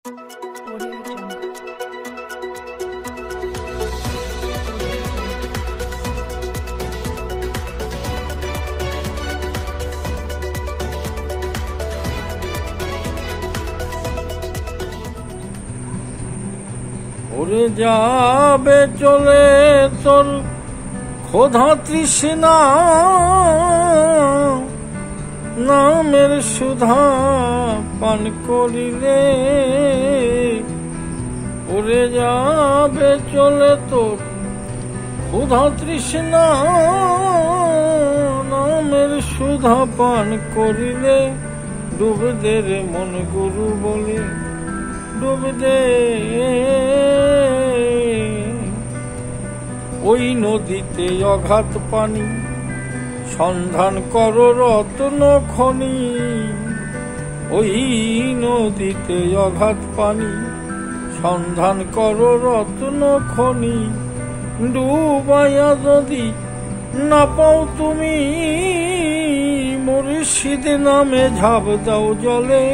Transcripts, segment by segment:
ওরে যাবে চলে তোর ক্ষুধা তৃষ্ণা, নামের সুধা পান করিলে। ওরে যাবে চলে তোর ক্ষুধা তৃষ্ণা, নামের সুধা পান করিলে। ডুব দে রে মন গুরু বলে, ডুব দে। ওই নদীতে অগাধ পানি, সন্ধান করো রত্ন খনি। ওই নদীতে অগাধ পানি, সন্ধান করো রত্ন খনি। ডুবাইয়া যদি না পাও তুমি, মুর্শিদ নামে ঝাঁপ দাও জলে।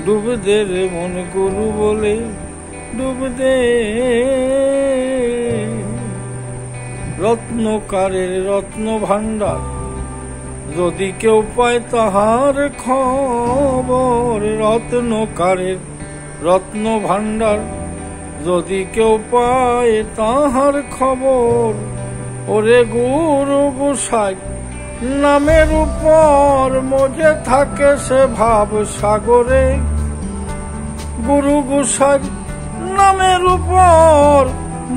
ডুব দে রে মন গুরু বলে, ডুব দে। রত্নকারের রত্ন ভাণ্ডার, যদি কেউ পায় তাহার খবর। রত্নকারের রত্ন ভাণ্ডার, যদি কেউ পায় তাহার খবর। ওরে গুরু গোসাই নামের উপর মজে থাকে সে ভাব সাগরে। গুরু গোসাই নামের উপর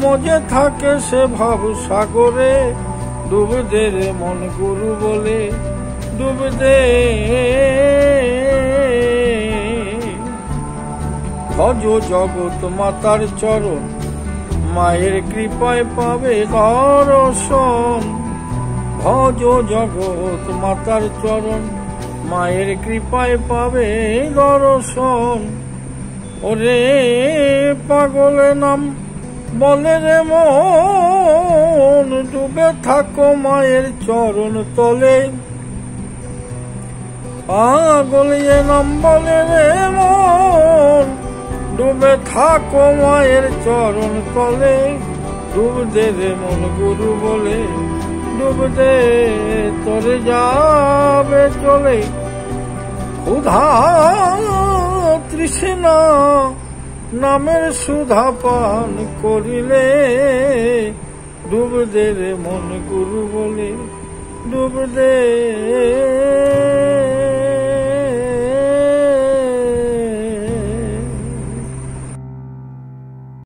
মজে থাকে সে ভাব সাগরে। ডুব দে রে মন গুরু বলে, ডুব দে। ভজ জগৎ মাতার চরণ, মায়ের কৃপায় পাবে দর্শন। ভজ জগৎ মাতার চরণ, মায়ের কৃপায় পাবে দর্শন। ওরে পাগলে নাম বলে রে মন, ডুবে থাকো মায়ের চরণ তলে। পাগলে নাম বলে রে মন, ডুবে থাকো মায়ের চরণ তলে। ডুব দে রে মন গুরু বলে, ডুব দে। তোরে যাবে চলে ক্ষুধা তৃষ্ণা, নামের সুধা পান করিলে। ডুব দে রে মন গুরু বলে, ডুব দে।